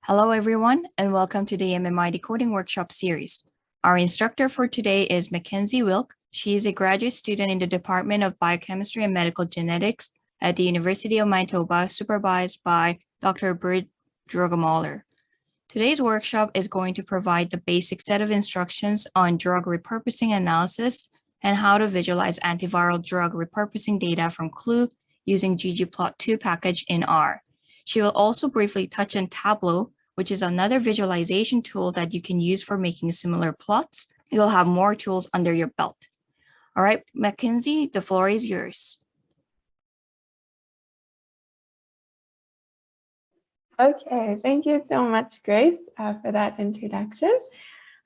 Hello, everyone, and welcome to the MMID Coding Workshop series. Our instructor for today is MacKenzie Wilke. She is a graduate student in the Department of Biochemistry and Medical Genetics at the University of Manitoba, supervised by Dr. Britt Drögemöller. Today's workshop is going to provide the basic set of instructions on drug repurposing analysis and how to visualize antiviral drug repurposing data from CLUE using ggplot2 package in R. She will also briefly touch on Tableau, which is another visualization tool that you can use for making similar plots. You'll have more tools under your belt. All right, MacKenzie, the floor is yours. Okay, thank you so much, Grace, for that introduction.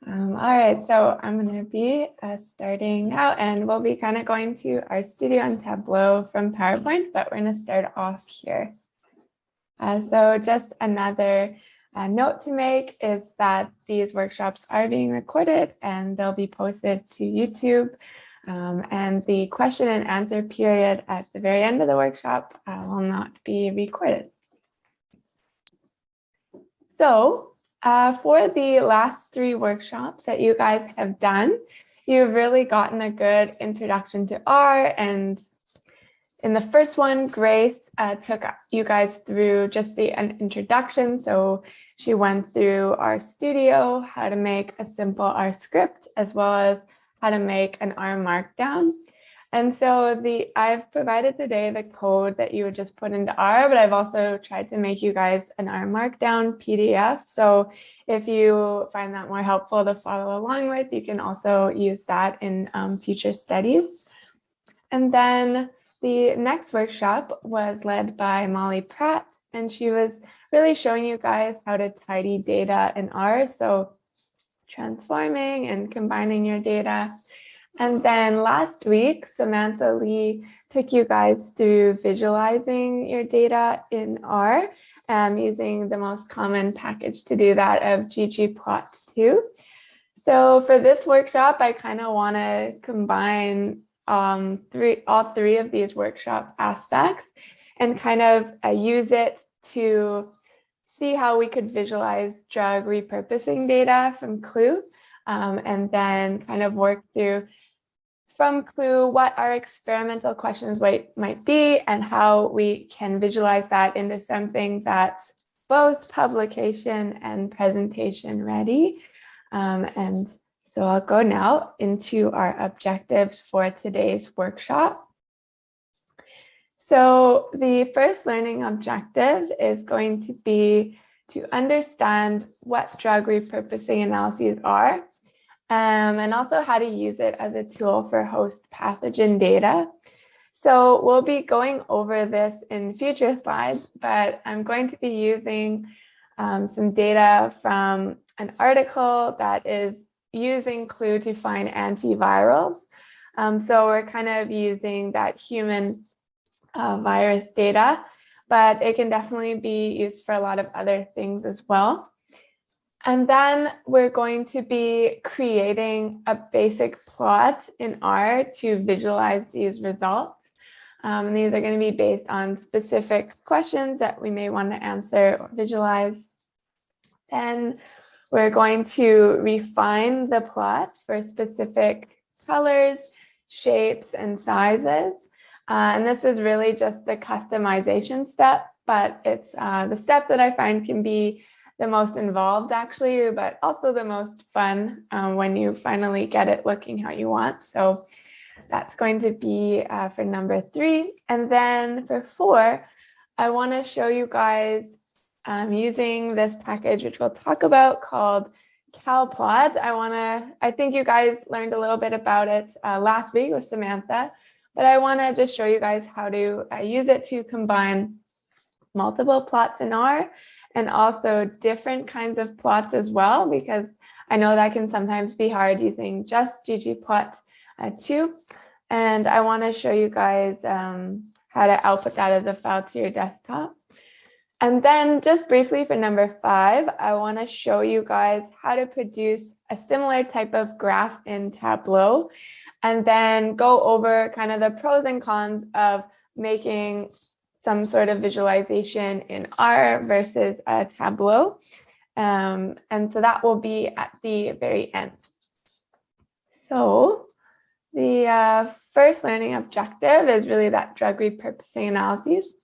All right, so I'm going to be starting now, and we'll be kind of going to our studio on Tableau from PowerPoint, but we're going to start off here. So just another note to make is that these workshops are being recorded and they'll be posted to YouTube. And the question and answer period at the very end of the workshop will not be recorded. So for the last 3 workshops that you guys have done, you've really gotten a good introduction to R. And in the first one, Grace took you guys through just an introduction. So she went through R Studio, how to make a simple R script, as well as how to make an R markdown. And so I've provided today the code that you would just put into R, but I've also tried to make you guys an R markdown PDF. So if you find that more helpful to follow along with, you can also use that in future studies. And then the next workshop was led by Molly Pratt, and she was really showing you guys how to tidy data in R. So transforming and combining your data. And then last week, Samantha Lee took you guys through visualizing your data in R, using the most common package to do that of ggplot2. So for this workshop, I kind of want to combine all three of these workshop aspects and kind of use it to see how we could visualize drug repurposing data from CLUE, and then kind of work through from CLUE what our experimental questions might be and how we can visualize that into something that's both publication and presentation ready. And so I'll go now into our objectives for today's workshop. So the first learning objective is going to be to understand what drug repurposing analyses are, and also how to use it as a tool for host pathogen data. So we'll be going over this in future slides, but I'm going to be using some data from an article that is using CLUE to find antivirals. So we're kind of using that human virus data, but it can definitely be used for a lot of other things as well. And then we're going to be creating a basic plot in R to visualize these results. And these are going to be based on specific questions that we may want to answer or visualize. Then we're going to refine the plot for specific colors, shapes, and sizes. And this is really just the customization step, but it's the step that I find can be the most involved actually, but also the most fun when you finally get it looking how you want. So that's going to be for number 3. And then for 4, I want to show you guys using this package, which we'll talk about, called CalPlot. I think you guys learned a little bit about it last week with Samantha, but I want to just show you guys how to use it to combine multiple plots in R and also different kinds of plots as well, because I know that can sometimes be hard using just ggplot2. And I want to show you guys how to output that as a file to your desktop. And then just briefly for number 5, I want to show you guys how to produce a similar type of graph in Tableau, and then go over kind of the pros and cons of making some sort of visualization in R versus Tableau. And so that will be at the very end. So the first learning objective is really that drug repurposing analyses.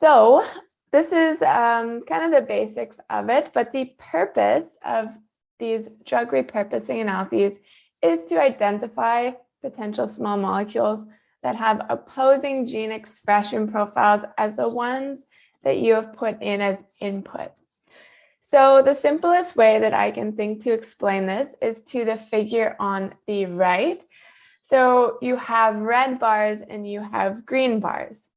So this is kind of the basics of it, but the purpose of these drug repurposing analyses is to identify potential small molecules that have opposing gene expression profiles as the ones that you have put in as input. So the simplest way that I can think to explain this is to the figure on the right. So you have red bars and you have green bars.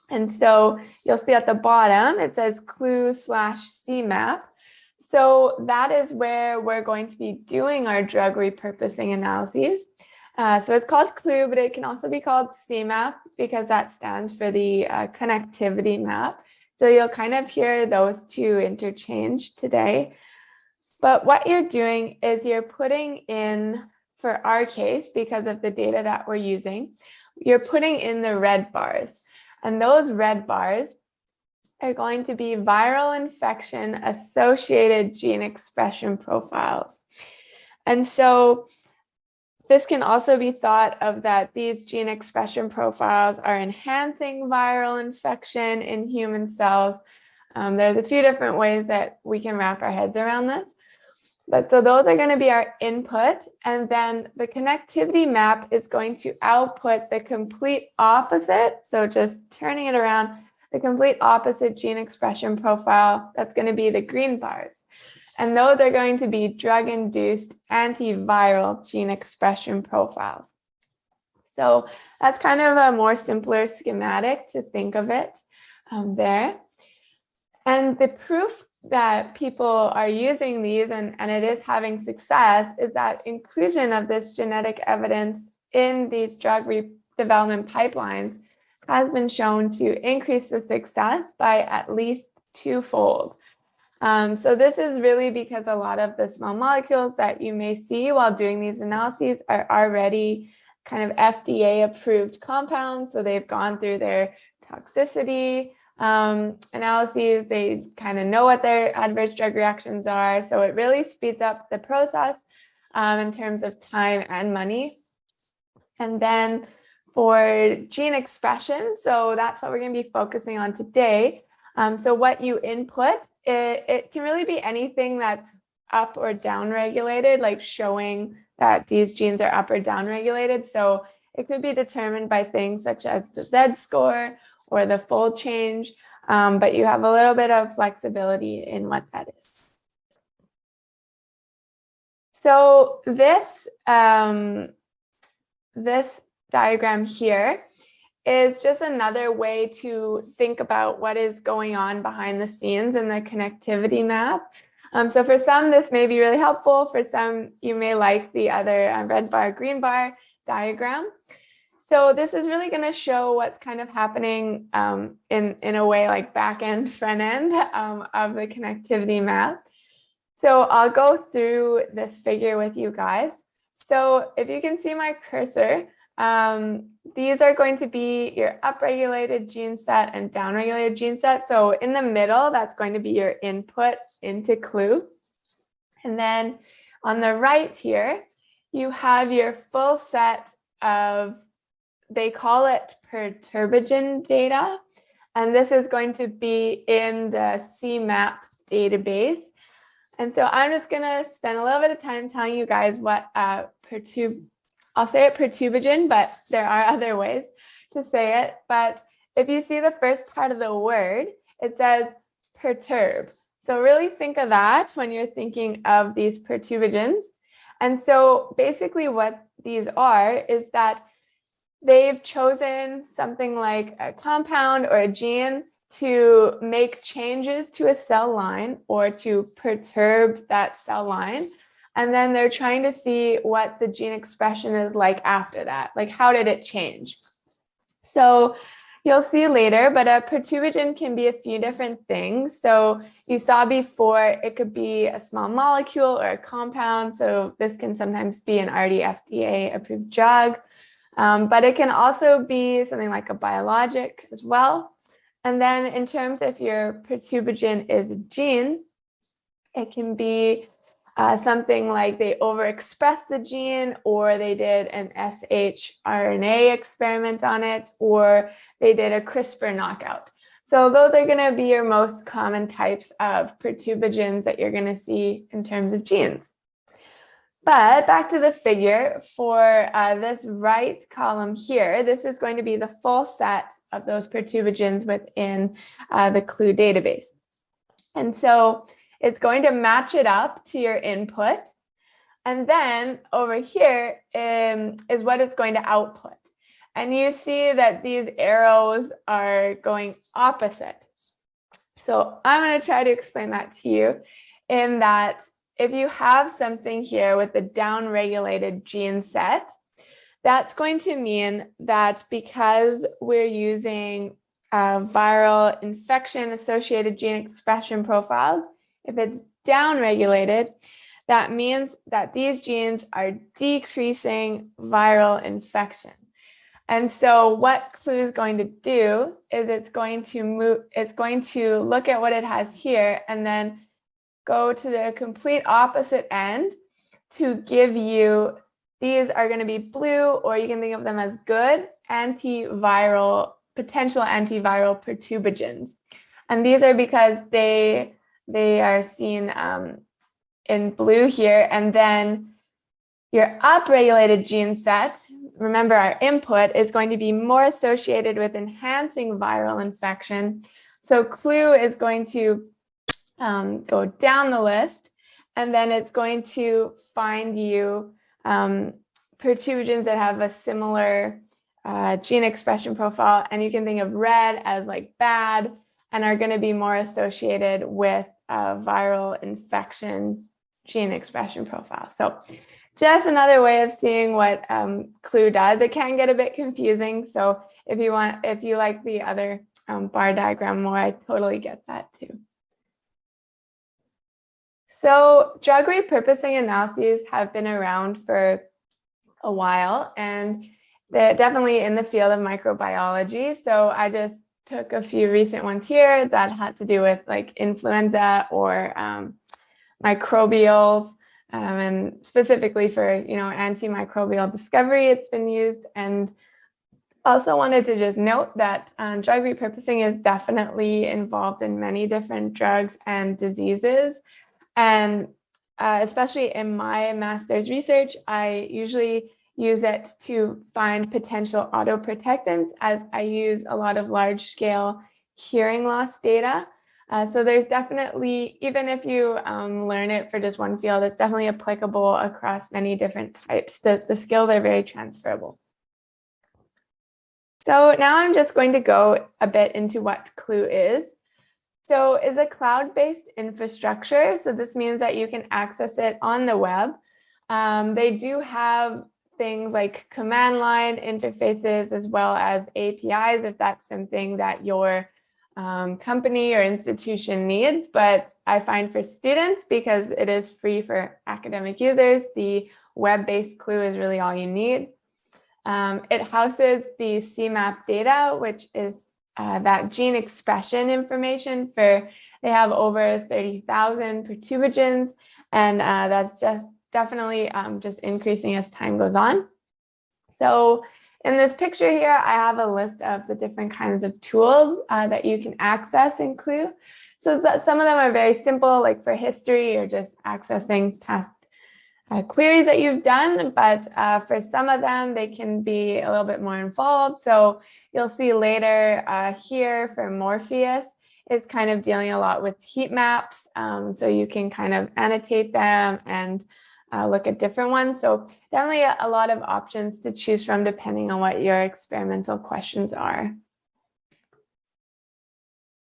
And so you'll see at the bottom, it says clue/CMAP. So that is where we're going to be doing our drug repurposing analyses. So it's called CLUE, but it can also be called CMAP because that stands for the connectivity map. So you'll kind of hear those two interchange today. But what you're doing is you're putting in, for our case, because of the data that we're using, you're putting in the red bars. And those red bars are going to be viral infection associated gene expression profiles. And so this can also be thought of that these gene expression profiles are enhancing viral infection in human cells. There's a few different ways that we can wrap our heads around this. But so those are going to be our input, and then the connectivity map is going to output the complete opposite. So just turning it around, the complete opposite gene expression profile, that's going to be the green bars. And those are going to be drug-induced antiviral gene expression profiles. So that's kind of a more simpler schematic to think of it there. And the proof that people are using these and it is having success is that inclusion of this genetic evidence in these drug development pipelines has been shown to increase the success by at least twofold. So this is really because a lot of the small molecules that you may see while doing these analyses are already kind of FDA approved compounds. So they've gone through their toxicity analyses, they kind of know what their adverse drug reactions are. So it really speeds up the process in terms of time and money. And then for gene expression, so that's what we're going to be focusing on today. So what you input, it can really be anything that's up or down regulated, like showing that these genes are up or down regulated. So it could be determined by things such as the Z-score or the fold change, but you have a little bit of flexibility in what that is. So this diagram here is just another way to think about what is going on behind the scenes in the connectivity map. So for some, this may be really helpful. For some, you may like the other red bar, green bar diagram. So this is really going to show what's kind of happening in a way like back end, front end of the connectivity map. So I'll go through this figure with you guys. So if you can see my cursor, these are going to be your upregulated gene set and downregulated gene set. So in the middle, that's going to be your input into CLUE. And then on the right here, you have your full set of, they call it perturbogen data. And this is going to be in the CMAP database. And so I'm just going to spend a little bit of time telling you guys what I'll say it perturbogen, but there are other ways to say it. But if you see the first part of the word, it says perturb. So really think of that when you're thinking of these perturbogens. And so basically what these are is that they've chosen something like a compound or a gene to make changes to a cell line or to perturb that cell line. And then they're trying to see what the gene expression is like after that. Like, how did it change? So you'll see later, but a perturbogen can be a few different things. So you saw before, it could be a small molecule or a compound. So this can sometimes be an already FDA approved drug, but it can also be something like a biologic as well. And then in terms of if your perturbogen is a gene, It can be something like they overexpressed the gene, or they did an shRNA experiment on it, or they did a CRISPR knockout. So those are going to be your most common types of perturbagens that you're going to see in terms of genes. But back to the figure, for this right column here, this is going to be the full set of those perturbagens within the CLUE database. And so it's going to match it up to your input. And then over here is what it's going to output. And you see that these arrows are going opposite. So I'm going to try to explain that to you in that if you have something here with the downregulated gene set, that's going to mean that because we're using viral infection associated gene expression profiles, if it's downregulated, that means that these genes are decreasing viral infection. And so what CLUE is going to do is it's going to look at what it has here and then go to the complete opposite end to give you, these are going to be blue, or you can think of them as good potential antiviral perturbagens. And these are because they are seen in blue here. And then your upregulated gene set, remember our input, is going to be more associated with enhancing viral infection. So CLUE is going to go down the list, and then it's going to find you perturbagens that have a similar gene expression profile. And you can think of red as like bad and are going to be more associated with viral infection gene expression profile. So just another way of seeing what CLUE does. It can get a bit confusing. So if you like the other bar diagram more, I totally get that too. So drug repurposing analyses have been around for a while, and they're definitely in the field of microbiology. So I just took a few recent ones here that had to do with like influenza or microbials, and specifically for antimicrobial discovery, it's been used. And also wanted to just note that drug repurposing is definitely involved in many different drugs and diseases. And especially in my master's research, I usually use it to find potential autoprotectants, as I use a lot of large-scale hearing loss data. So there's definitely, even if you learn it for just one field, it's definitely applicable across many different types. The skills are very transferable. So now I'm just going to go a bit into what CLUE is. So it's a cloud-based infrastructure. So this means that you can access it on the web. They do have things like command line interfaces as well as APIs if that's something that your company or institution needs. But I find for students, because it is free for academic users, the web-based CLUE is really all you need. It houses the CMAP data, which is that gene expression information they have over 30,000 perturbagens, and that's just definitely just increasing as time goes on. So in this picture here, I have a list of the different kinds of tools that you can access in CLUE. So some of them are very simple, like for history or just accessing past queries that you've done, but for some of them, they can be a little bit more involved. So you'll see later here for Morpheus, it's kind of dealing a lot with heat maps. So you can kind of annotate them and look at different ones. So definitely a lot of options to choose from depending on what your experimental questions are.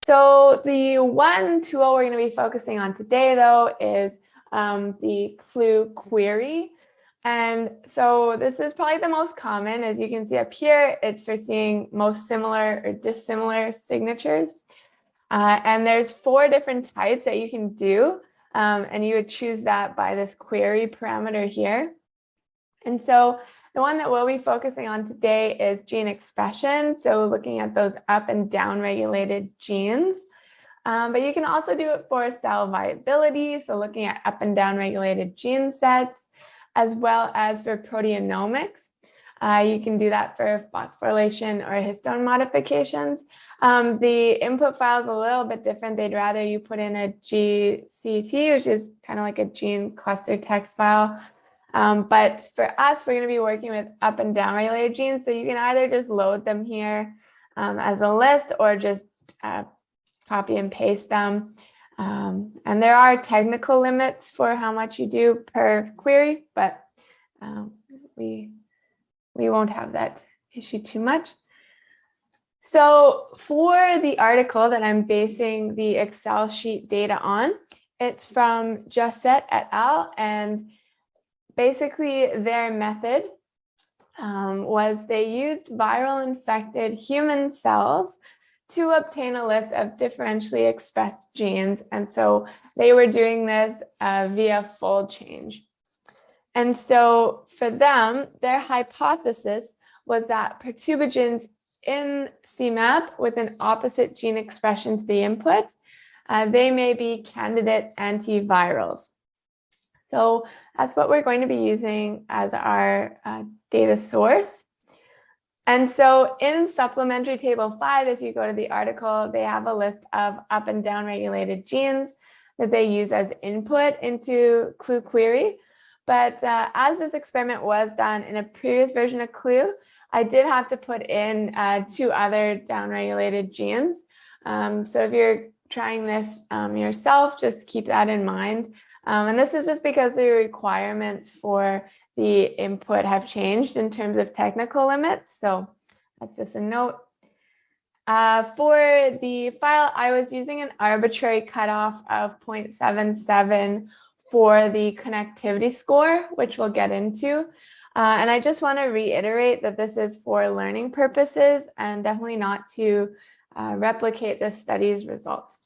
So the one tool we're going to be focusing on today, though, is the CLUE query. And so this is probably the most common. As you can see up here, it's for seeing most similar or dissimilar signatures. And there's 4 different types that you can do. And you would choose that by this query parameter here. And so the one that we'll be focusing on today is gene expression. So looking at those up and down regulated genes. But you can also do it for cell viability, so looking at up and down regulated gene sets, as well as for proteomics. You can do that for phosphorylation or histone modifications. The input file is a little bit different. They'd rather you put in a GCT, which is kind of like a gene cluster text file. But for us, we're going to be working with up and down regulated genes. So you can either just load them here as a list or just copy and paste them. And there are technical limits for how much you do per query, but we won't have that issue too much. So for the article that I'm basing the Excel sheet data on, it's from Jusset et al. And basically their method was they used viral infected human cells to obtain a list of differentially expressed genes. And so they were doing this via fold change. And so for them, their hypothesis was that perturbagens in CMAP with an opposite gene expression to the input, they may be candidate antivirals. So that's what we're going to be using as our data source. And so in Supplementary Table 5, if you go to the article, they have a list of up and down regulated genes that they use as input into CLUE query. But as this experiment was done in a previous version of CLUE, I did have to put in 2 other downregulated genes. So if you're trying this yourself, just keep that in mind. And this is just because the requirements for the input have changed in terms of technical limits. So that's just a note. For the file, I was using an arbitrary cutoff of 0.77 for the connectivity score, which we'll get into. And I just want to reiterate that this is for learning purposes and definitely not to replicate the study's results.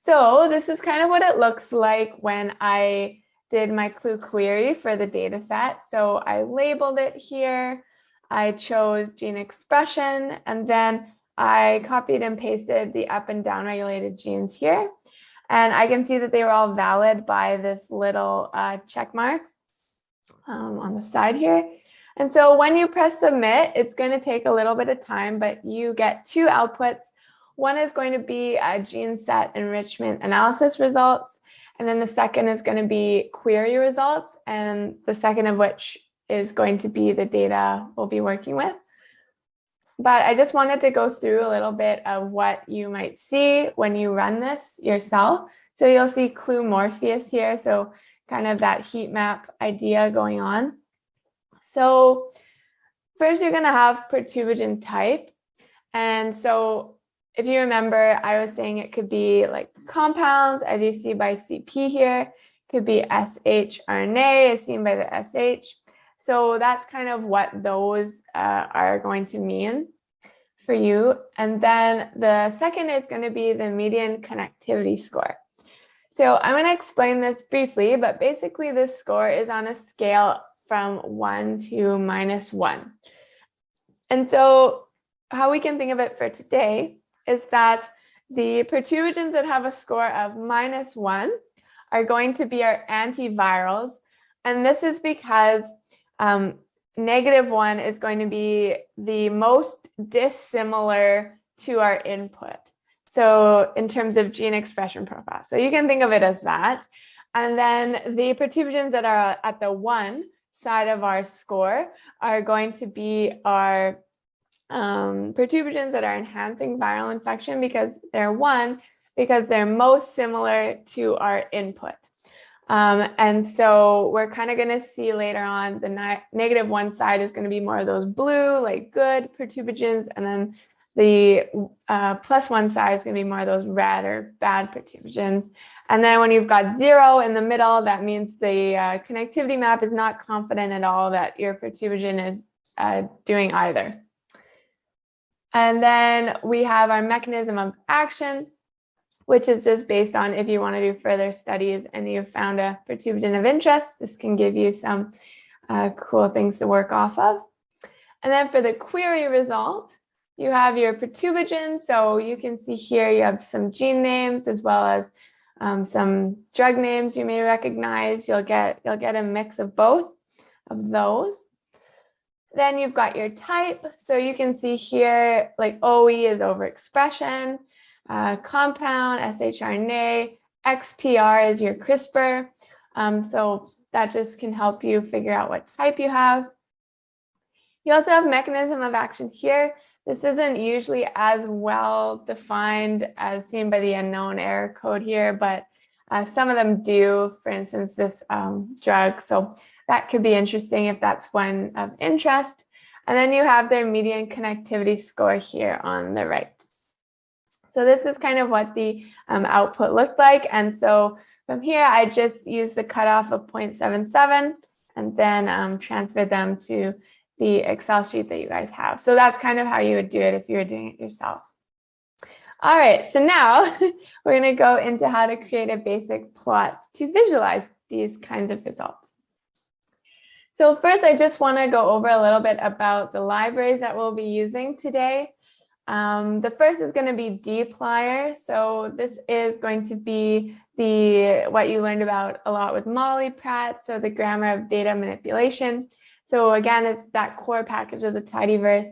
So this is kind of what it looks like when I did my CLUE query for the data set. So I labeled it here, I chose gene expression, and then I copied and pasted the up and down regulated genes here. And I can see that they were all valid by this little check mark on the side here. And so when you press submit, it's going to take a little bit of time, but you get 2 outputs. One is going to be a gene set enrichment analysis results, and then the second is going to be query results, and the second of which is going to be the data we'll be working with. But I just wanted to go through a little bit of what you might see when you run this yourself. So you'll see CLUE Morpheus here, so kind of that heat map idea going on. So first you're going to have perturbagen type. And so if you remember, I was saying it could be like compounds, as you see by CP here, it could be shRNA, as seen by the SH. So that's kind of what those are going to mean for you. And then the second is going to be the median connectivity score. So I'm going to explain this briefly, but basically this score is on a scale from 1 to -1. And so how we can think of it for today is that the perturbagens that have a score of -1 are going to be our antivirals. And this is because -1 is going to be the most dissimilar to our input. So in terms of gene expression profile. So you can think of it as that. And then the perturbagens that are at the 1 side of our score are going to be our perturbagens that are enhancing viral infection because they're 1, because they're most similar to our input. And so we're kind of going to see later on the -1 side is going to be more of those blue, like good perturbagens, and then the +1 side is going to be more of those red or bad perturbagens. And then when you've got 0 in the middle, that means the connectivity map is not confident at all that your perturbagen is doing either. And then we have our mechanism of action, which is just based on if you want to do further studies and you've found a perturbagen of interest, this can give you some cool things to work off of. And then for the query result, you have your perturbagens. So you can see here you have some gene names as well as some drug names you may recognize. You'll get a mix of both of those. Then you've got your type. So you can see here, like OE is overexpression, compound, shRNA, XPR is your CRISPR. So that just can help you figure out what type you have. You also have mechanism of action here. This isn't usually as well defined as seen by the unknown error code here, but some of them do, for instance, this drug. So that could be interesting if that's one of interest. And then you have their median connectivity score here on the right. So this is kind of what the output looked like. And so from here, I just used the cutoff of 0.77 and then transferred them to the Excel sheet that you guys have. So that's kind of how you would do it if you were doing it yourself. All right, so now we're going to go into how to create a basic plot to visualize these kinds of results. So first, I just want to go over a little bit about the libraries that we'll be using today. The first is going to be dplyr. So this is going to be what you learned about a lot with Molly Pratt, so the grammar of data manipulation. So again, it's that core package of the tidyverse.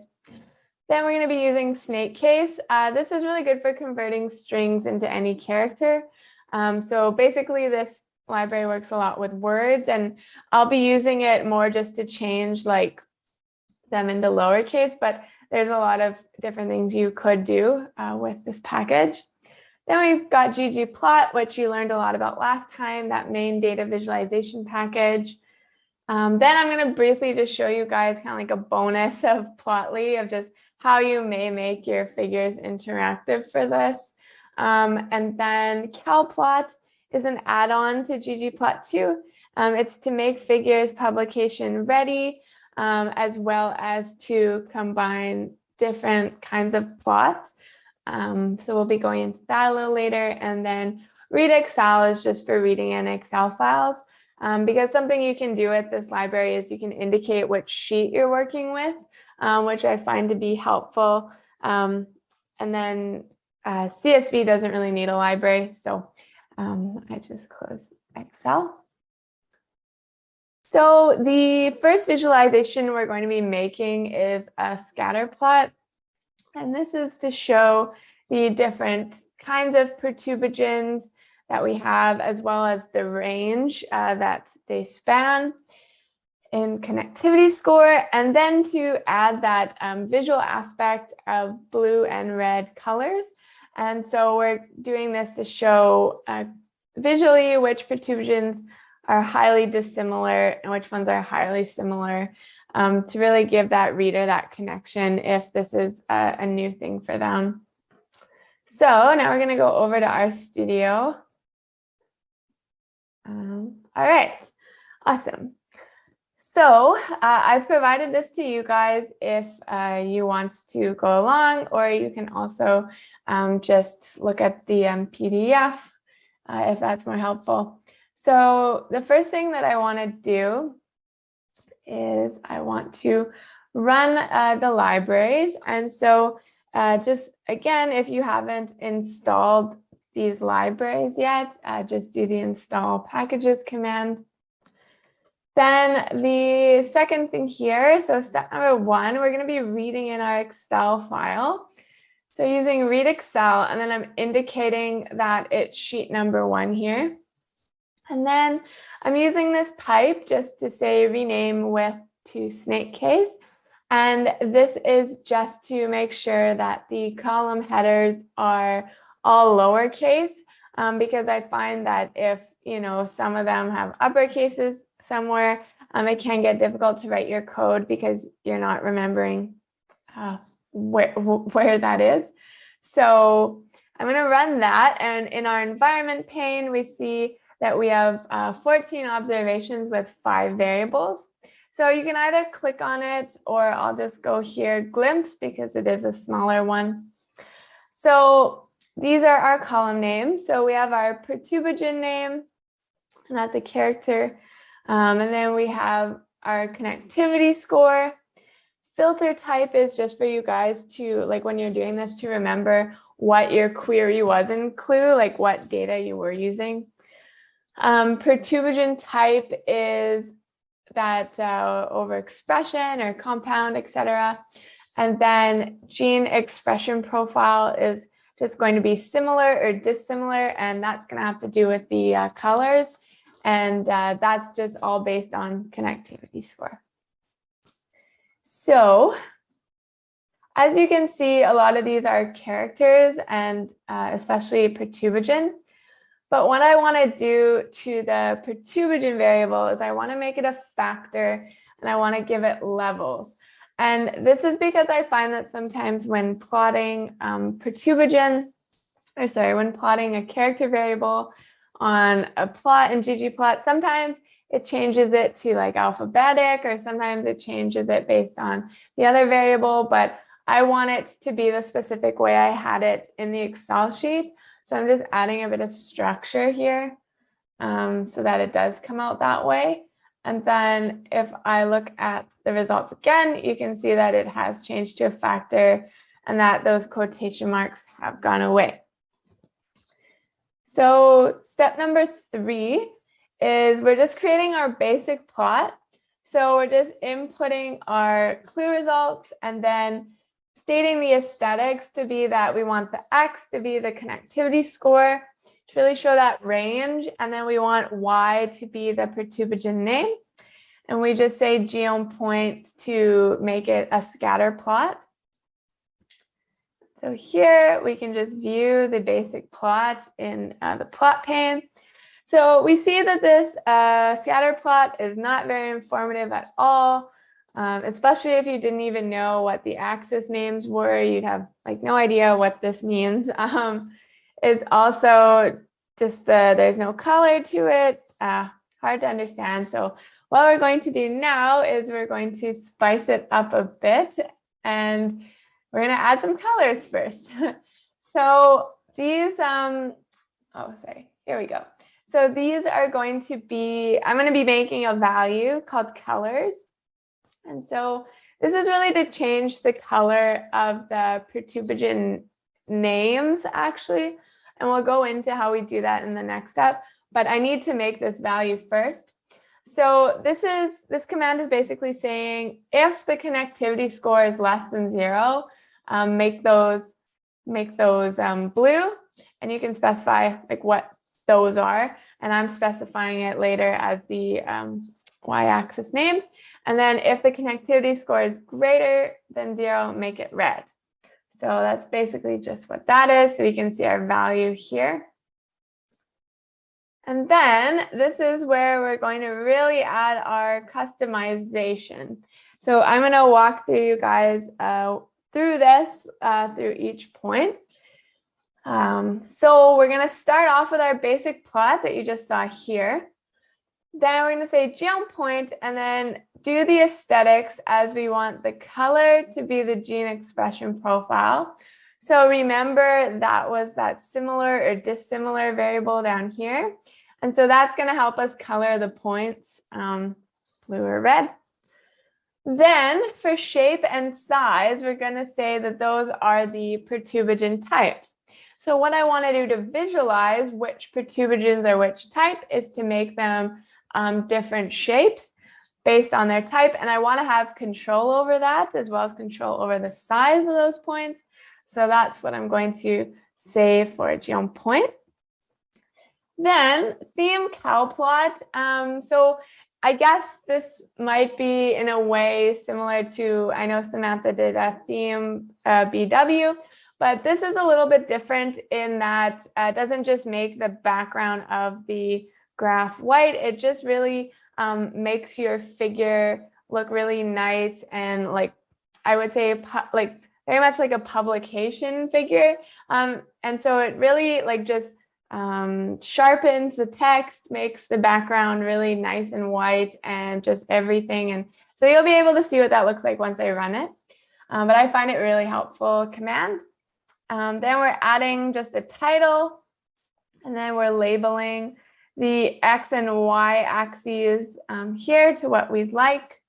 Then we're going to be using snakecase. This is really good for converting strings into any character. So basically, this library works a lot with words, and I'll be using it more just to change like them into lowercase, but there's a lot of different things you could do with this package. Then we've got ggplot, which you learned a lot about last time, that main data visualization package. Then I'm going to briefly just show you guys kind of like a bonus of Plotly, of just how you may make your figures interactive for this. And then CalPlot is an add-on to ggplot2. It's to make figures publication ready, as well as to combine different kinds of plots. So we'll be going into that a little later. And then read Excel is just for reading in Excel files. Because something you can do with this library is you can indicate which sheet you're working with, which I find to be helpful. And then CSV doesn't really need a library, so I just close Excel. So the first visualization we're going to be making is a scatter plot. And this is to show the different kinds of perturbagens that we have, as well as the range that they span in connectivity score, and then to add that visual aspect of blue and red colors. And so we're doing this to show visually which perturbagens are highly dissimilar and which ones are highly similar, to really give that reader that connection if this is a new thing for them. So now we're going to go over to our studio. All right, awesome. So I've provided this to you guys if you want to go along, or you can also just look at the PDF if that's more helpful. So the first thing that I want to do is I want to run the libraries. And so just again, if you haven't installed these libraries yet, just do the install packages command. Then the second thing here, so step number one, we're going to be reading in our Excel file. So using read Excel, and then I'm indicating that it's sheet number 1 here. And then I'm using this pipe just to say rename with to snakecase. And this is just to make sure that the column headers are all lowercase, because I find that if, some of them have uppercases somewhere, it can get difficult to write your code because you're not remembering where that is. So I'm going to run that. And in our environment pane, we see that we have 14 observations with 5 variables. So you can either click on it, or I'll just go here, glimpse, because it is a smaller one. So these are our column names. So we have our perturbagen name, and that's a character. And then we have our connectivity score, filter type is just for you guys to, like when you're doing this, to remember what your query was in Clue, like what data you were using. Perturbagen type is that overexpression or compound, etc. And then gene expression profile is just going to be similar or dissimilar, and that's going to have to do with the colors. And that's just all based on connectivity score. So as you can see, a lot of these are characters, and especially perturbagen. But what I want to do to the perturbagen variable is I want to make it a factor, and I want to give it levels. And this is because I find that sometimes when plotting when plotting a character variable on a plot in ggplot, sometimes it changes it to like alphabetic, or sometimes it changes it based on the other variable, but I want it to be the specific way I had it in the Excel sheet. So I'm just adding a bit of structure here so that it does come out that way. And then if I look at the results again, you can see that it has changed to a factor and that those quotation marks have gone away. So step number 3 is we're just creating our basic plot. So we're just inputting our Clue results and then stating the aesthetics to be that we want the X to be the connectivity score to really show that range. And then we want Y to be the perturbagen name. And we just say geom point to make it a scatter plot. So here we can just view the basic plot in the plot pane. So we see that this scatter plot is not very informative at all, especially if you didn't even know what the axis names were. You'd have like no idea what this means. It's also just there's no color to it, hard to understand. So what we're going to do now is we're going to spice it up a bit, and we're going to add some colors first. So these, here we go. So these are going to be, I'm going to be making a value called colors. And so this is really to change the color of the perturbagen names, actually. And we'll go into how we do that in the next step. But I need to make this value first. So this command is basically saying if the connectivity score is less than 0, make those blue, and you can specify like what those are. And I'm specifying it later as the y-axis names. And then if the connectivity score is greater than 0, make it red. So that's basically just what that is. So we can see our value here. And then this is where we're going to really add our customization. So I'm going to walk through you guys through this, through each point. So we're going to start off with our basic plot that you just saw here. Then we're going to say geom point and then do the aesthetics as we want the color to be the gene expression profile. So remember that was that similar or dissimilar variable down here. And so that's going to help us color the points blue or red. Then for shape and size, we're going to say that those are the perturbagen types. So what I want to do to visualize which perturbagens are which type is to make them different shapes based on their type. And I want to have control over that as well as control over the size of those points. So that's what I'm going to say for a geom point. Then theme calplot. So I guess this might be in a way similar to, I know Samantha did a theme BW, but this is a little bit different in that it doesn't just make the background of the graph white. It just really makes your figure look really nice and like, I would say like very much like a publication figure. And so it really like just sharpens the text, makes the background really nice and white and just everything. And so you'll be able to see what that looks like once I run it. But I find it really helpful command. Then we're adding just a title, and then we're labeling the X and Y axes here to what we'd like.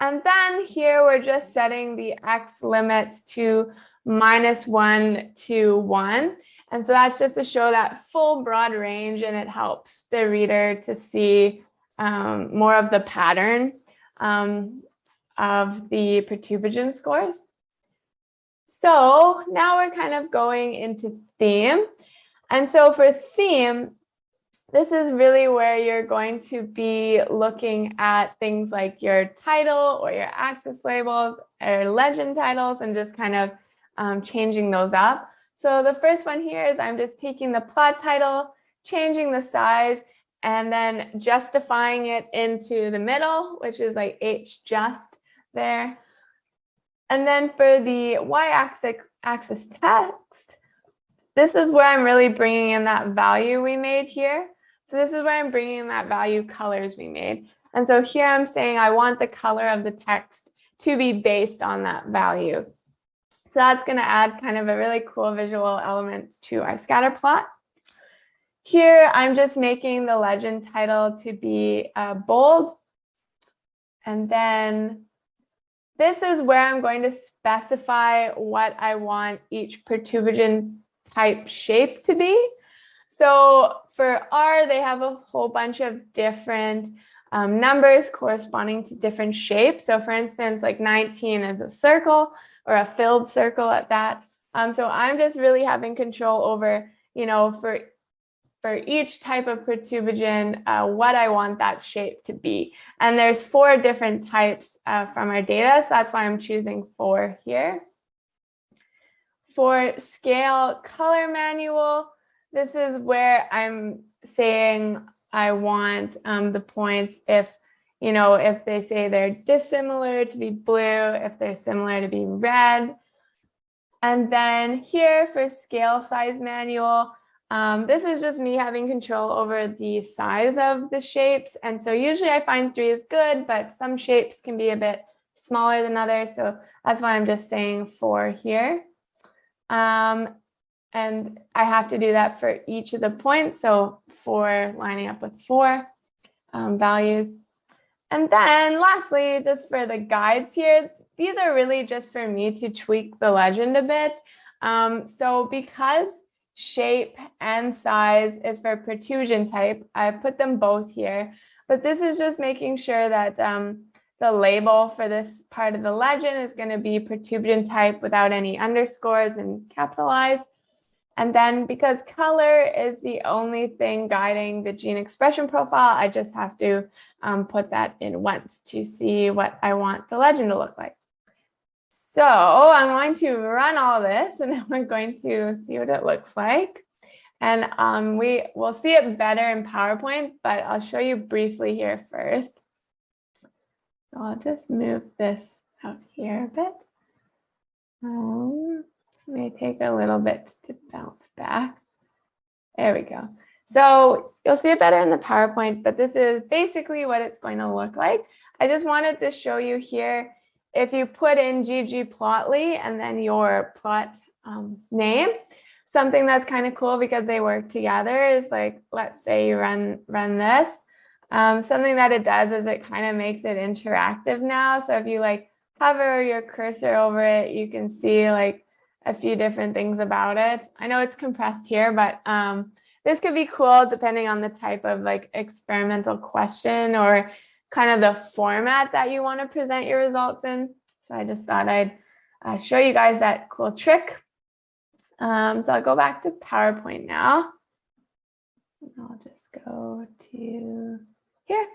And then here we're just setting the X limits to -1 to 1. And so that's just to show that full broad range, and it helps the reader to see more of the pattern of the perturbagen scores. So now we're kind of going into theme. And so for theme, this is really where you're going to be looking at things like your title or your axis labels or legend titles and just kind of changing those up. So the first one here is I'm just taking the plot title, changing the size, and then justifying it into the middle, which is like HJust there. And then for the y-axis text, this is where I'm really bringing in that value we made here. So this is where I'm bringing in that value colors we made. And so here I'm saying I want the color of the text to be based on that value. So that's going to add kind of a really cool visual element to our scatter plot. Here, I'm just making the legend title to be bold. And then this is where I'm going to specify what I want each perturbagen type shape to be. So for R, they have a whole bunch of different numbers corresponding to different shapes. So for instance, like 19 is a circle, or a filled circle at that. So I'm just really having control over, for each type of perturbagen, what I want that shape to be. And there's 4 different types from our data, so that's why I'm choosing 4 here. For scale color manual, this is where I'm saying I want the points if they say they're dissimilar to be blue, if they're similar to be red. And then here for scale size manual, this is just me having control over the size of the shapes. And so usually I find 3 is good, but some shapes can be a bit smaller than others. So that's why I'm just saying 4 here. And I have to do that for each of the points. So 4 lining up with 4 values. And then lastly, just for the guides here, these are really just for me to tweak the legend a bit. So because shape and size is for perturbagen type, I put them both here. But this is just making sure that the label for this part of the legend is going to be perturbagen type without any underscores and capitalized. And then because color is the only thing guiding the gene expression profile, I just have to put that in once to see what I want the legend to look like. So I'm going to run all this, and then we're going to see what it looks like. And we will see it better in PowerPoint, but I'll show you briefly here first. So I'll just move this out here a bit. May take a little bit to bounce back. There we go. So you'll see it better in the PowerPoint, but this is basically what it's going to look like. I just wanted to show you here, if you put in ggplotly and then your plot name, something that's kind of cool because they work together is like, let's say you run this. Something that it does is it kind of makes it interactive now. So if you like hover your cursor over it, you can see like a few different things about it. I know it's compressed here, but this could be cool depending on the type of like experimental question or kind of the format that you want to present your results in. So I just thought I'd show you guys that cool trick. So I'll go back to PowerPoint now. I'll just go to here.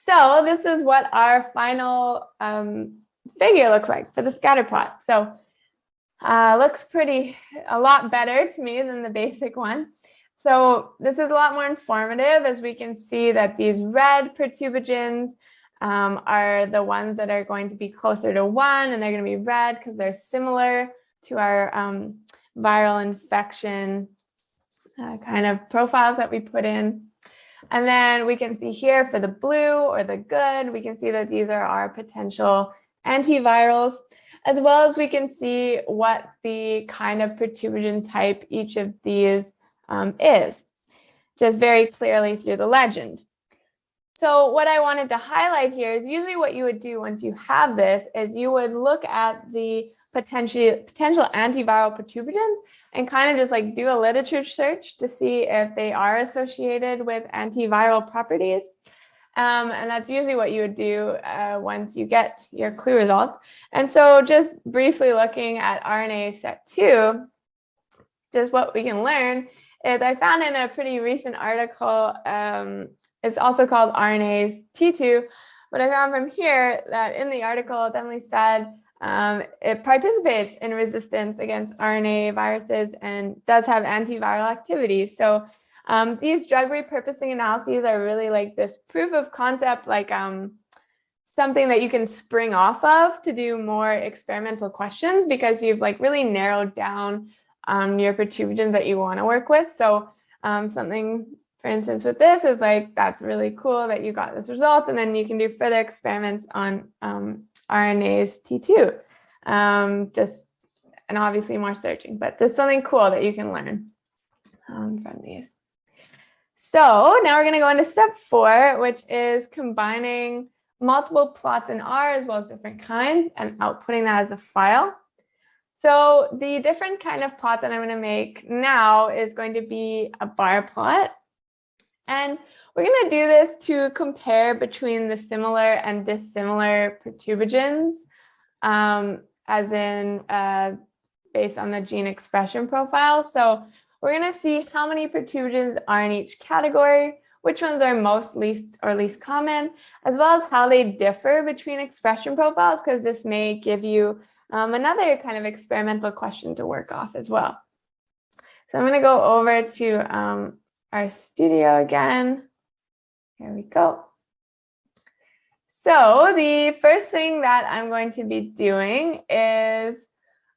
So this is what our final figure looks like for the scatter plot. So looks a lot better to me than the basic one. So this is a lot more informative, as we can see that these red perturbagens are the ones that are going to be closer to 1, and they're going to be red because they're similar to our viral infection kind of profiles that we put in. And then we can see here for the blue or the good, we can see that these are our potential antivirals, as well as we can see what the kind of perturbagen type each of these is, just very clearly through the legend. So what I wanted to highlight here is usually what you would do once you have this is you would look at the potential antiviral perturbagens and kind of just like do a literature search to see if they are associated with antiviral properties. And that's usually what you would do once you get your CLUE results. And so just briefly looking at RNA set 2, just what we can learn is I found in a pretty recent article, it's also called RNAs T2, but I found from here that in the article it definitely said it participates in resistance against RNA viruses and does have antiviral activity. So these drug repurposing analyses are really like this proof of concept, like something that you can spring off of to do more experimental questions because you've like really narrowed down your perturbagens that you want to work with. So something, for instance, with this is like, that's really cool that you got this result. And then you can do further experiments on RNAs T2, and obviously more searching, but there's something cool that you can learn from these. So now we're going to go into step 4, which is combining multiple plots in R as well as different kinds and outputting that as a file. So the different kind of plot that I'm going to make now is going to be a bar plot. And we're going to do this to compare between the similar and dissimilar perturbagens, as in based on the gene expression profile. So we're going to see how many perturbagens are in each category, which ones are least common, as well as how they differ between expression profiles, because this may give you another kind of experimental question to work off as well. So I'm going to go over to our studio again. Here we go. So the first thing that I'm going to be doing is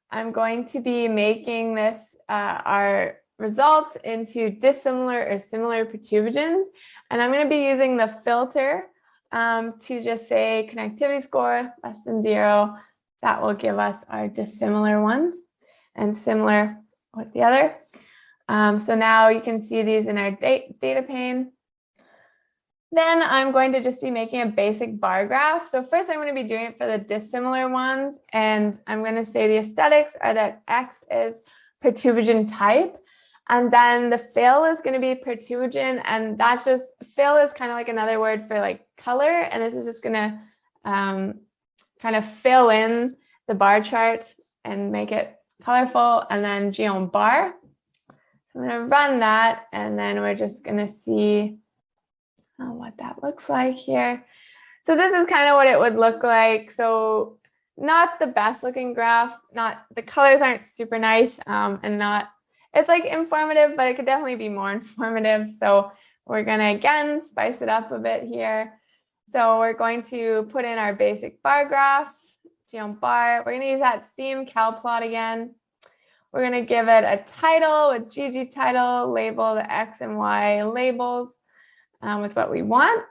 I'm going to be making this our results into dissimilar or similar perturbagens. And I'm going to be using the filter to just say connectivity score less than 0. That will give us our dissimilar ones and similar with the other. So now you can see these in our data pane. Then I'm going to just be making a basic bar graph. So first I'm going to be doing it for the dissimilar ones. And I'm going to say the aesthetics are that X is perturbagen type. And then the fill is going to be perturbagen. And that's just, fill is kind of like another word for like color. And this is just going to kind of fill in the bar chart and make it colorful. And then geom bar. I'm going to run that, and then we're just going to see what that looks like here. So this is kind of what it would look like. So not the best looking graph, the colors aren't super nice, and it's like informative, but it could definitely be more informative. So we're going to again spice it up a bit here. So we're going to put in our basic bar graph, geom bar. We're going to use that theme cal plot again. We're going to give it a title with GG title, label the X and Y labels with what we want.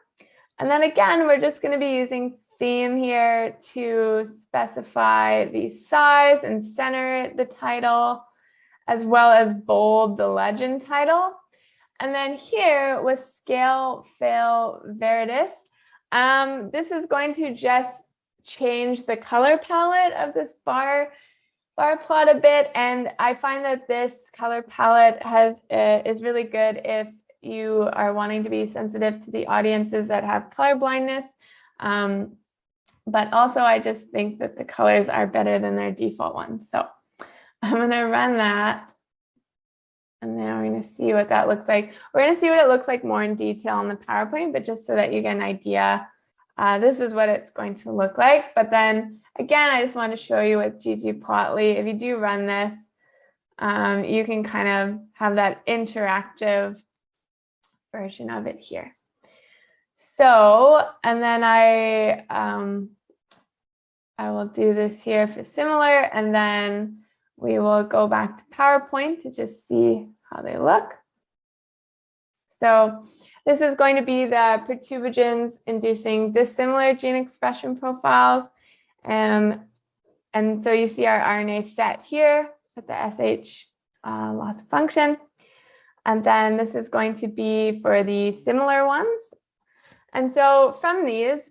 And then again, we're just going to be using theme here to specify the size and center the title, as well as bold the legend title. And then here with scale, fill, Veridis, this is going to just change the color palette of this bar plot a bit, and I find that this color palette is really good if you are wanting to be sensitive to the audiences that have color blindness. But also I just think that the colors are better than their default ones. So I'm going to run that, and then we're going to see what that looks like. We're going to see what it looks like more in detail on the PowerPoint, but just so that you get an idea, this is what it's going to look like. But then again, I just want to show you with ggplotly, if you do run this, you can kind of have that interactive version of it here. So, and then I will do this here for similar, and then we will go back to PowerPoint to just see how they look. So this is going to be the perturbagens inducing dissimilar gene expression profiles. And so you see our RNA set here with the SH loss of function. And then this is going to be for the similar ones. And so from these,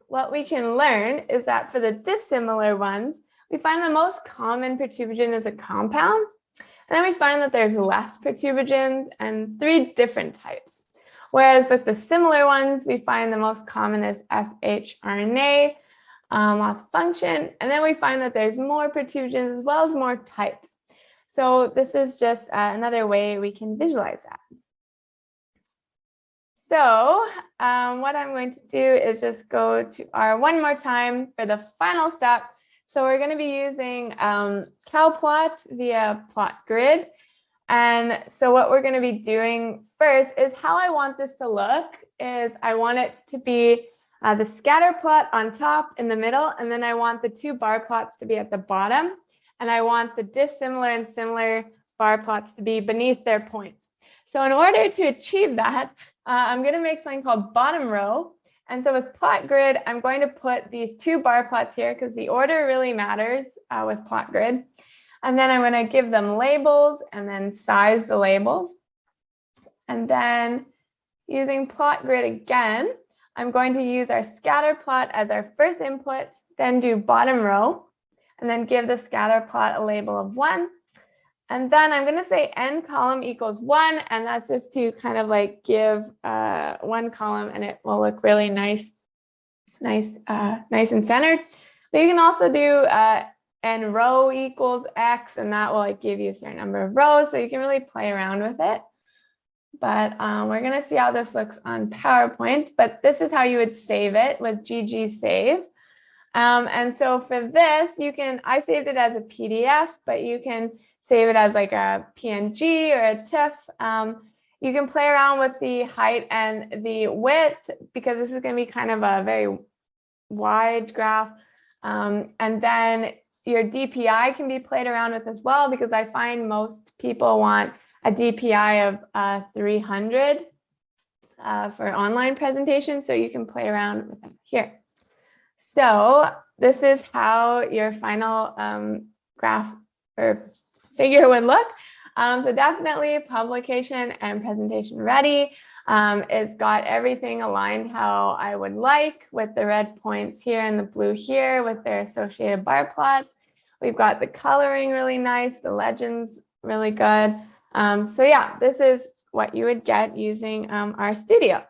what we can learn is that for the dissimilar ones, we find the most common perturbagen is a compound. And then we find that there's less perturbagens and 3 different types. Whereas with the similar ones, we find the most common is shRNA, loss of function. And then we find that there's more perturbagens as well as more types. So this is just another way we can visualize that. So what I'm going to do is just go to R one more time for the final step. So we're going to be using CalPlot via plot grid. And so what we're going to be doing first is how I want this to look is I want it to be the scatter plot on top in the middle, and then I want the 2 bar plots to be at the bottom, and I want the dissimilar and similar bar plots to be beneath their points. So in order to achieve that, I'm going to make something called bottom row. And so with plot grid, I'm going to put these 2 bar plots here because the order really matters with plot grid. And then I'm going to give them labels and then size the labels. And then using plot grid again, I'm going to use our scatter plot as our first input, then do bottom row, and then give the scatter plot a label of 1. And then I'm going to say n column equals 1, and that's just to kind of like give 1 column, and it will look really nice and centered. But you can also do n row equals x, and that will like give you a certain number of rows, so you can really play around with it. But we're going to see how this looks on PowerPoint. But this is how you would save it with GG save. And so for this, I saved it as a PDF, but you can save it as like a PNG or a TIFF. You can play around with the height and the width because this is going to be kind of a very wide graph. And then your DPI can be played around with as well, because I find most people want a DPI of 300 for online presentations. So you can play around with them here. So this is how your final graph or figure would look. So definitely publication and presentation ready. It's got everything aligned how I would like, with the red points here and the blue here with their associated bar plots. We've got the coloring really nice, the legends really good. So yeah, this is what you would get using RStudio.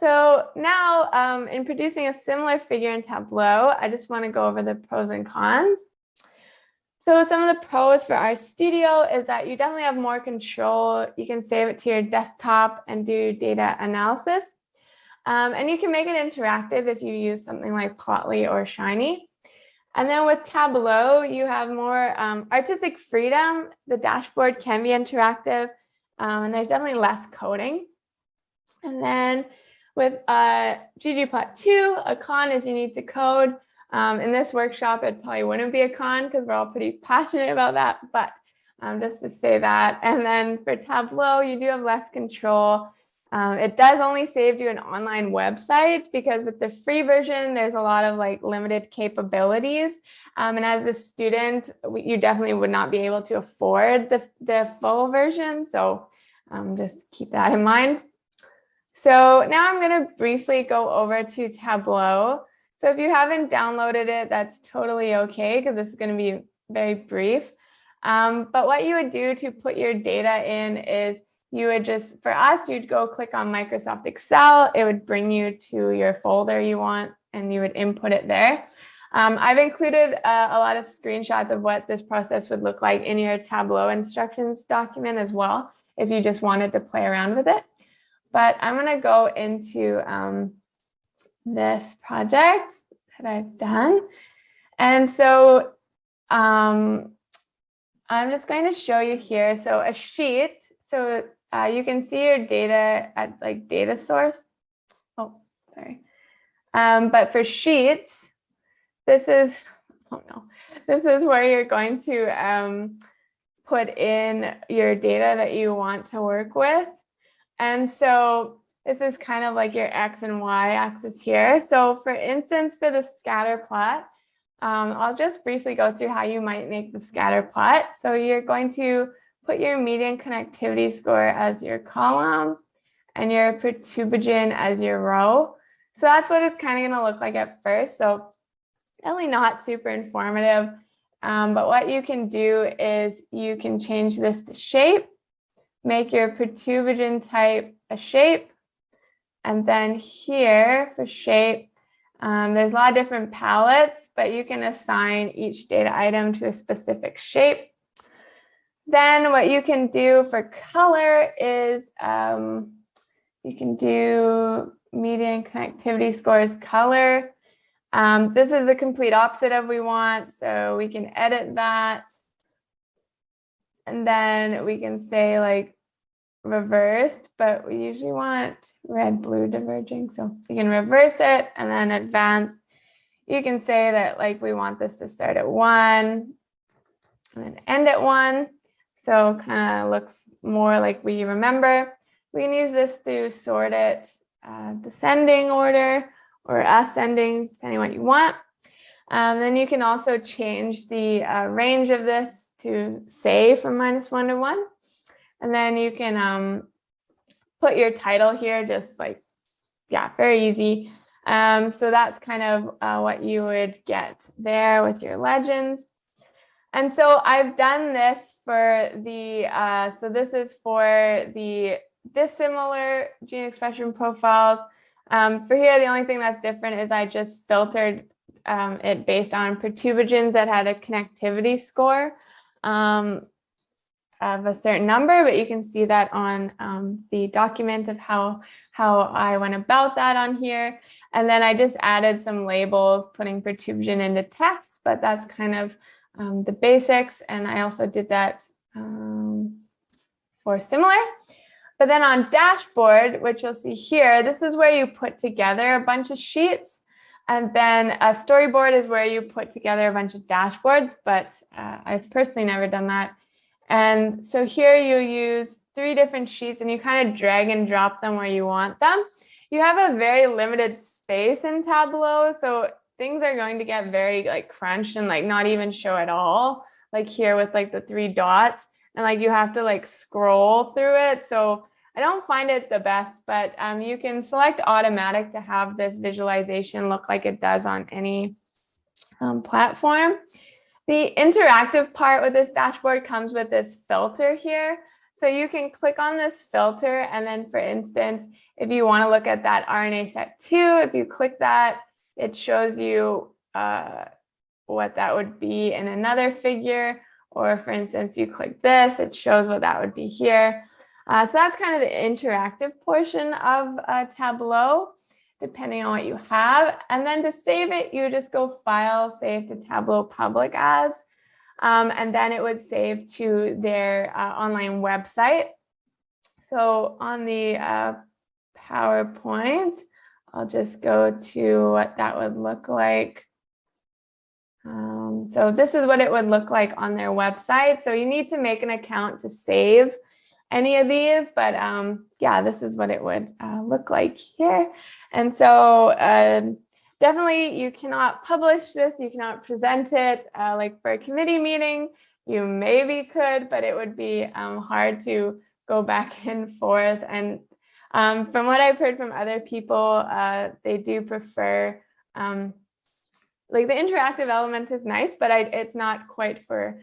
So now in producing a similar figure in Tableau, I just want to go over the pros and cons. So some of the pros for RStudio is that you definitely have more control. You can save it to your desktop and do data analysis. And you can make it interactive if you use something like Plotly or Shiny. And then with Tableau, you have more artistic freedom. The dashboard can be interactive, and there's definitely less coding. And then with ggplot2, a con is you need to code. In this workshop, it probably wouldn't be a con because we're all pretty passionate about that, but just to say that. And then for Tableau, you do have less control. It does only save you an online website, because with the free version, there's a lot of like limited capabilities. And as a student, you definitely would not be able to afford the full version. So just keep that in mind. So now I'm going to briefly go over to Tableau. So if you haven't downloaded it, that's totally okay, because this is going to be very brief. But what you would do to put your data in is you would just, for us, you'd go click on Microsoft Excel. It would bring you to your folder you want, and you would input it there. I've included a lot of screenshots of what this process would look like in your Tableau instructions document as well, if you just wanted to play around with it. But I'm going to go into this project that I've done. And so I'm just going to show you here. So a sheet. So you can see your data at like data source. Oh, sorry. But for sheets, this is where you're going to put in your data that you want to work with. And so this is kind of like your X and Y axis here. So for instance, for the scatter plot, I'll just briefly go through how you might make the scatter plot. So you're going to put your median connectivity score as your column, and your perturbagen as your row. So that's what it's kind of going to look like at first. So really not super informative, but what you can do is you can change this to shape, make your perturbagen type a shape, and then here for shape, there's a lot of different palettes, but you can assign each data item to a specific shape. Then what you can do for color is you can do median connectivity scores color. This is the complete opposite of we want, so we can edit that. And then we can say like reversed, but we usually want red, blue diverging. So you can reverse it and then advance. You can say that like we want this to start at 1 and then end at 1. So kind of looks more like we remember. We can use this to sort it descending order or ascending, depending on what you want. Then you can also change the range of this to say from -1 to 1. And then you can put your title here, just like, yeah, very easy. So that's kind of what you would get there with your legends. And so I've done this for the, so this is for the dissimilar gene expression profiles. For here, the only thing that's different is I just filtered it based on perturbagens that had a connectivity score of a certain number, but you can see that on the document of how I went about that on here. And then I just added some labels, putting perturbagen into text, but that's kind of the basics. And I also did that for similar. But then on dashboard, which you'll see here, this is where you put together a bunch of sheets. And then a storyboard is where you put together a bunch of dashboards, but I've personally never done that. And so here you use 3 different sheets and you kind of drag and drop them where you want them. You have a very limited space in Tableau, so things are going to get very like crunched and like not even show at all, like here with like the 3 dots, and like you have to like scroll through it. So I don't find it the best, but you can select automatic to have this visualization look like it does on any platform. The interactive part with this dashboard comes with this filter here. So you can click on this filter, and then for instance, if you want to look at that RNA set 2, if you click that, it shows you what that would be in another figure. Or for instance, you click this, it shows what that would be here. So that's kind of the interactive portion of Tableau, depending on what you have. And then to save it, you just go File, Save to Tableau Public As, and then it would save to their online website. So on the PowerPoint, I'll just go to what that would look like. So this is what it would look like on their website. So you need to make an account to save any of these, but yeah, this is what it would look like here. And so definitely you cannot publish this, you cannot present it like for a committee meeting. You maybe could, but it would be hard to go back and forth. And from what I've heard from other people, they do prefer like the interactive element is nice, but it's not quite for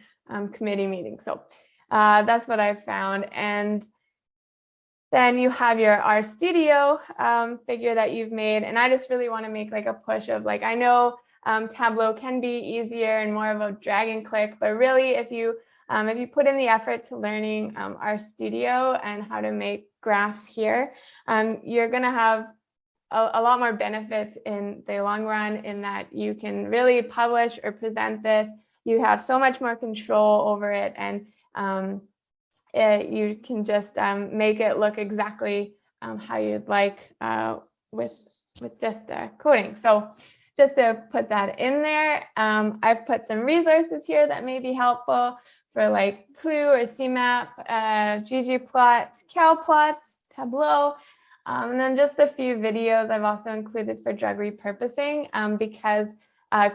committee meetings. So that's what I've found. And then you have your RStudio figure that you've made. And I just really want to make like a push of like, I know Tableau can be easier and more of a drag and click, but really if you put in the effort to learning RStudio and how to make graphs here, you're going to have a lot more benefits in the long run, in that you can really publish or present this. You have so much more control over it, and you can just make it look exactly how you'd like with just coding. So just to put that in there, I've put some resources here that may be helpful for like Clue or CMAP, ggplot, CalPlot, Tableau. And then just a few videos I've also included for drug repurposing, because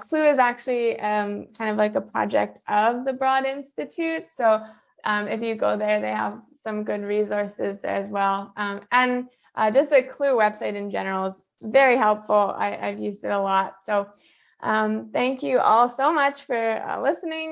Clue is actually kind of like a project of the Broad Institute. So if you go there, they have some good resources there as well. And just the Clue website in general is very helpful. I've used it a lot. So thank you all so much for listening.